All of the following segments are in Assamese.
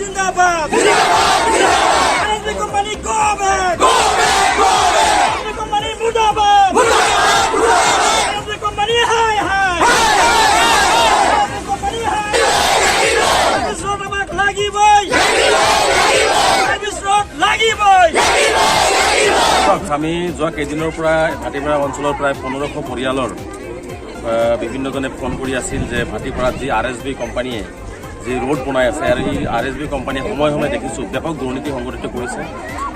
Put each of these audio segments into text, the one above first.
জিন্দাবাদ RSB company go back RSB company মুর্দাবাদ আরএসবি কোম্পানি হাই হাই আরএসবি কোম্পানি হাই সার্ভিস রোড আমাক লাগিবই সার্ভিস রোড লাগিবই। আমি যোৱা কেইদিনৰ পৰা ভাটিপাৰা অঞ্চলৰ প্ৰায় 1500 পৰিয়ালৰ বিভিন্নজনে ফোন কৰি আছিল যে ভাটিপাৰাত যি আৰএছবি কোম্পানীয়ে যি ৰোড বনাই আছে আৰু এই আৰএছবি কোম্পানীয়ে সময়ে সময়ে দেখিছোঁ ব্যাপক দুৰ্নীতি সংঘটিত কৰিছে।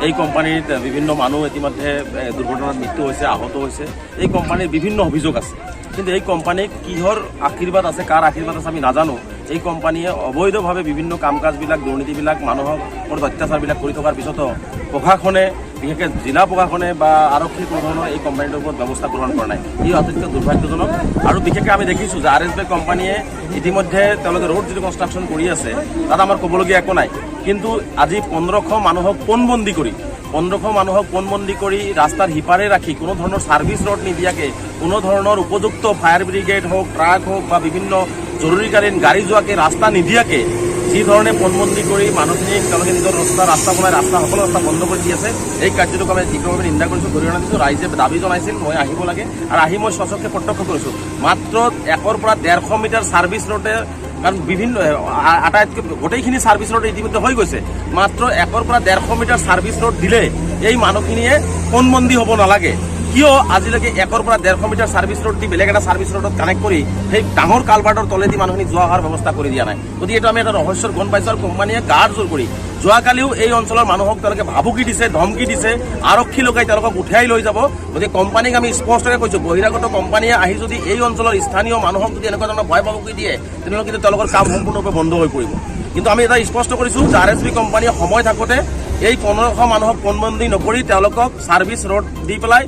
এই কোম্পানীত বিভিন্ন মানুহ ইতিমধ্যে দুৰ্ঘটনাত মৃত্যু হৈছে, আহত হৈছে। এই কোম্পানীৰ বিভিন্ন অভিযোগ আছে, কিন্তু এই কোম্পানীক কিহৰ আশীৰ্বাদ আছে, কাৰ আশীৰ্বাদ আছে আমি নাজানো। এই কোম্পানীয়ে অবৈধভাৱে বিভিন্ন কাম কাজবিলাক, দুৰ্নীতিবিলাক, মানুহৰ ওপৰত অত্যাচাৰবিলাক কৰি থকাৰ পিছতো প্ৰশাসনে, বিশেষকৈ জিলা প্ৰশাসনে বা আৰক্ষী কোনো ধৰণৰ এই কোম্পানীটোৰ ওপৰত ব্যৱস্থা গ্ৰহণ কৰা নাই। ই অত্যন্ত দুৰ্ভাগ্যজনক। আৰু বিশেষকৈ আমি দেখিছোঁ যে আৰএছবি কোম্পানীয়ে ইতিমধ্যে তেওঁলোকে ৰোড যিটো কনষ্ট্ৰাকশ্যন কৰি আছে তাত আমাৰ ক'বলগীয়া একো নাই, কিন্তু আজি 1500 মানুহক পণবন্দী কৰি ৰাস্তাৰ সিপাৰে ৰাখি কোনো ধৰণৰ ছাৰ্ভিচ ৰোড নিদিয়াকৈ, কোনো ধৰণৰ উপযুক্ত ফায়াৰ ব্ৰিগেড হওক, ট্ৰাক হওক বা বিভিন্ন জৰুৰীকালীন গাড়ী যোৱাকৈ ৰাস্তা নিদিয়াকৈ যি ধৰণে পণবন্দী কৰি মানুহখিনিক তেওঁলোকে নিজৰ ৰাস্তা বনাই সকলো ৰাস্তা বন্ধ কৰি দি আছে, এই কাৰ্যটোক আমি তীব্ৰভাৱে নিন্দা কৰিছোঁ, গৰিহণা দিছোঁ। ৰাইজে দাবী জনাইছিল মই আহিব লাগে, আৰু আহি মই স্বচক্ষে প্ৰত্যক্ষ কৰিছোঁ। মাত্ৰ 100 পৰা 150 মিটাৰ ছাৰ্ভিচ ৰোডে, কাৰণ বিভিন্ন আটাইতকৈ গোটেইখিনি ছাৰ্ভিচ ৰোড ইতিমধ্যে হৈ গৈছে, মাত্ৰ 100 পৰা 150 মিটাৰ ছাৰ্ভিচ ৰোড দিলে এই মানুহখিনিয়ে পণবন্দী হ'ব নালাগে। কিয় আজিলৈকে 100 পৰা 150 মিটাৰ ছাৰ্ভিচ ৰোড দি বেলেগ এটা ছাৰ্ভিচ ৰোডত কানেক্ট কৰি সেই ডাঙৰ কালভাৰ্টৰ তলেদি মানুহখিনি যোৱা অহাৰ ব্যৱস্থা কৰি দিয়া নাই? গতিকে এইটো আমি এটা ৰহস্যৰ গণ পাইছোঁ। আৰু কোম্পানীয়ে গাৰ জোৰ কৰি যোৱাকালিও এই অঞ্চলৰ মানুহক তেওঁলোকে ভাবুকি দিছে, ধমকি দিছে, আৰক্ষী লগাই তেওঁলোকক উঠাই লৈ যাব। গতিকে কোম্পানীক আমি স্পষ্টকৈ কৈছোঁ, বহিৰাগত কোম্পানীয়ে আহি যদি এই অঞ্চলৰ স্থানীয় মানুহক যদি এনেকুৱা ধৰণৰ ভয় ভাবুকি দিয়ে তেনেহ'লে কিন্তু তেওঁলোকৰ কাম সম্পূৰ্ণৰূপে বন্ধ হৈ পৰিব। কিন্তু আমি এটা স্পষ্ট কৰিছোঁ যে আৰএছবি কোম্পানীয়ে সময় থাকোঁতে এই 1500 মানুহক পণবন্দী নকৰি তেওঁলোকক ছাৰ্ভিচ ৰোড দি পেলাই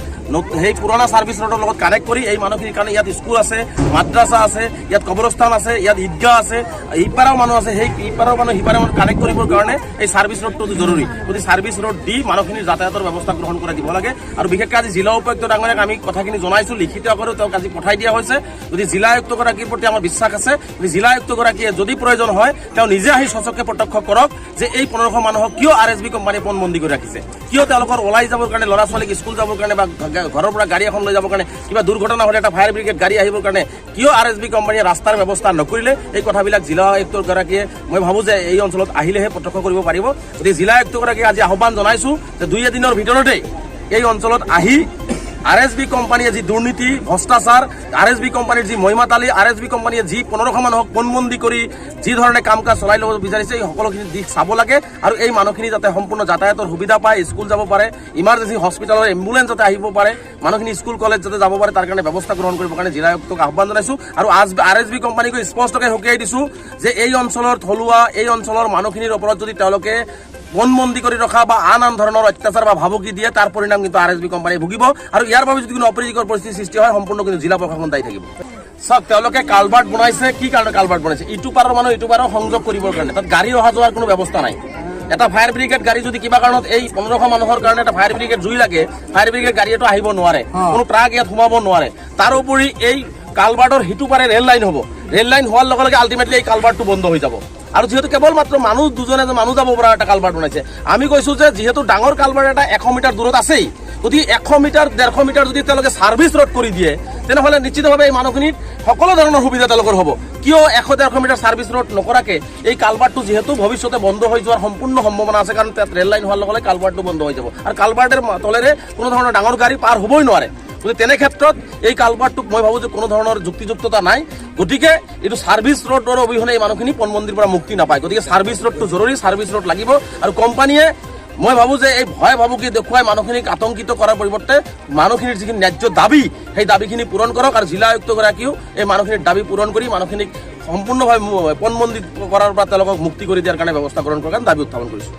সেই পুৰণা ছাৰ্ভিচ ৰোডৰ লগত কানেক্ট কৰি এই মানুহখিনিৰ কাৰণে ইয়াত স্কুল আছে, মাদ্ৰাছা আছে, ইয়াত কবৰস্থান আছে, ইয়াত ঈদগাহ আছে, ইপাৰাও মানুহ আছে, সেই ইপাৰাও মানুহ সিপাৰে মানুহ কানেক্ট কৰিবৰ কাৰণে এই ছাৰ্ভিচ ৰোডটো জৰুৰী। গতিকে ছাৰ্ভিচ ৰোড দি মানুহখিনিৰ যাতায়াতৰ ব্যৱস্থা গ্ৰহণ কৰি দিব লাগে। আৰু বিশেষকৈ আজি জিলা উপায়ুক্ত ডাঙৰীয়াক আমি কথাখিনি জনাইছোঁ, লিখিত আকাৰেও তেওঁক আজি পঠাই দিয়া হৈছে। গতিকে জিলা আয়ুক্তগৰাকীৰ প্ৰতি আমাৰ বিশ্বাস আছে। জিলা আয়ুক্তগৰাকীয়ে যদি প্ৰয়োজন হয় তেওঁ নিজে আহি স্বচক্ষে প্ৰত্যক্ষ কৰক যে এই 1500 মানুহক কিয় আৰএছবি কোম্পানীয়ে পণবন্দী কৰি ৰাখিছে, কিয় তেওঁলোকৰ ওলাই যাবৰ কাৰণে, ল'ৰা ছোৱালীক স্কুল যাবৰ কাৰণে বা ঘৰৰ পৰা গাড়ী এখন লৈ যাবৰ কাৰণে, কিবা দুৰ্ঘটনা হ'লে এটা ফায়াৰ ব্ৰিগেড গাড়ী আহিবৰ কাৰণে কিয় আৰএছবি কোম্পানীয়ে ৰাস্তাৰ ব্যৱস্থা নকৰিলে, এই কথাবিলাক জিলা আয়ুক্তগৰাকীয়ে মই ভাবোঁ যে এই অঞ্চলত আহিলেহে প্ৰত্যক্ষ কৰিব পাৰিব। গতিকে জিলা আয়ুক্তগৰাকীয়ে আজি আহ্বান জনাইছোঁ যে 2 এদিনৰ ভিতৰতেই এই অঞ্চলত আহি আৰএছবি কোম্পানীয়ে যি দুৰ্নীতি, ভ্ৰষ্টাচাৰ, আৰএছবি কোম্পানীৰ যি মহিমাতালী, আৰএছবি কোম্পানীয়ে যি 1500 মানুহক পণবন্দী কৰি যি ধৰণে কাম কাজ চলাই ল'ব বিচাৰিছে, এই সকলোখিনি দিশ চাব লাগে। আৰু এই মানুহখিনি যাতে সম্পূৰ্ণ যাতায়াতৰ সুবিধা পায়, স্কুল যাব পাৰে, ইমাৰ্জেঞ্চি হস্পিটেলৰ এম্বুলেঞ্চ যাতে আহিব পাৰে, মানুহখিনি স্কুল কলেজ যাতে যাব পাৰে, তাৰ কাৰণে ব্যৱস্থা গ্ৰহণ কৰিবৰ কাৰণে জিলা আয়ুক্তক আহ্বান জনাইছোঁ। আৰু আৰএছবি কোম্পানীক স্পষ্টকৈ সকীয়াই দিছোঁ যে এই অঞ্চলৰ থলুৱা, এই অঞ্চলৰ মানুহখিনিৰ ওপৰত যদি তেওঁলোকে পণবন্দী কৰি ৰখা বা আন ধৰণৰ অত্যাচাৰ বা ভাবুকি দিয়ে তাৰ পৰিণাম কিন্তু আৰএছবি কোম্পানীয়ে ভুগিব। আৰু ইয়াৰ বাবে যদি কোনো অপ্ৰীতিকৰ পৰিস্থিতিৰ সৃষ্টি হয় সম্পূৰ্ণ কিন্তু জিলা প্ৰশাসন দায়ী থাকিব। চাওক, তেওঁলোকে কালভাৰ্ট বনাইছে, কি কাৰণে কালভাৰ্ট বনাইছে? ইটো পাৰৰ মানুহ ইটো পাৰৰ সংযোগ কৰিবৰ কাৰণে, তাত গাড়ী অহা যোৱাৰ কোনো ব্যৱস্থা নাই। এটা ফায়াৰ ব্ৰিগেড গাড়ী যদি কিবা কাৰণত এই 1500 মানুহৰ কাৰণে এটা ফায়াৰ ব্ৰিগেড জুই লাগে, ফায়াৰ ব্ৰিগেড গাড়ী এটা আহিব নোৱাৰে, কোনো ট্ৰাক ইয়াত সোমাব নোৱাৰে। তাৰোপৰি এই কালভাৰ্টৰ সিটো পাৰে ৰেল লাইন হ'ব, ৰেল লাইন হোৱাৰ লগে লগে আল্টিমেটলি এই কালভাৰ্টটো বন্ধ হৈ যাব। আৰু যিহেতু কেৱল মাত্ৰ মানুহ দুজনে মানুহ যাব পৰা এটা কালভাৰ্ট বনাইছে, আমি কৈছোঁ যে যিহেতু ডাঙৰ কালভাৰ্ট এটা 100 মিটাৰ দূৰত আছেই, গতিকে 100 মিটাৰ 150 মিটাৰ যদি তেওঁলোকে ছাৰ্ভিচ ৰোড কৰি দিয়ে তেনেহ'লে নিশ্চিতভাৱে এই মানুহখিনিত সকলো ধৰণৰ সুবিধা তেওঁলোকৰ হ'ব। কিয় 100-150 মিটাৰ ছাৰ্ভিচ ৰোড নকৰাকৈ এই কালভাৰ্টটো যিহেতু ভৱিষ্যতে বন্ধ হৈ যোৱাৰ সম্পূৰ্ণ সম্ভাৱনা আছে, কাৰণ তাত ৰেল লাইন হোৱাৰ লগে লগে কালভাৰ্টটো বন্ধ হৈ যাব আৰু কালভাৰ্টেৰ তলেৰে কোনো ধৰণৰ ডাঙৰ গাড়ী পাৰ হ'বই নোৱাৰে। গতিকে তেনে ক্ষেত্ৰত এই কালভাৰ্টটোক মই ভাবোঁ যে কোনো ধৰণৰ যুক্তিযুক্ততা নাই। গতিকে এইটো ছাৰ্ভিচ ৰোডৰ অবিহনে এই মানুহখিনি পণবন্দীৰ পৰা মুক্তি নাপায়। গতিকে ছাৰ্ভিচ ৰোডটো জৰুৰী, ছাৰ্ভিচ ৰোড লাগিব। আৰু কোম্পানীয়ে মই ভাবোঁ যে এই ভয় ভাবুকি দেখুৱাই মানুহখিনিক আতংকিত কৰাৰ পৰিৱৰ্তে মানুহখিনিৰ যিখিনি ন্যায্য দাবী সেই দাবীখিনি পূৰণ কৰক। আৰু জিলা আয়ুক্তগৰাকীয়েও এই মানুহখিনিৰ দাবী পূৰণ কৰি মানুহখিনিক সম্পূৰ্ণভাৱে পণবন্দী কৰাৰ পৰা তেওঁলোকক মুক্তি কৰি দিয়াৰ কাৰণে ব্যৱস্থা গ্ৰহণ কৰাৰ কাৰণে দাবী উত্থাপন কৰিছোঁ।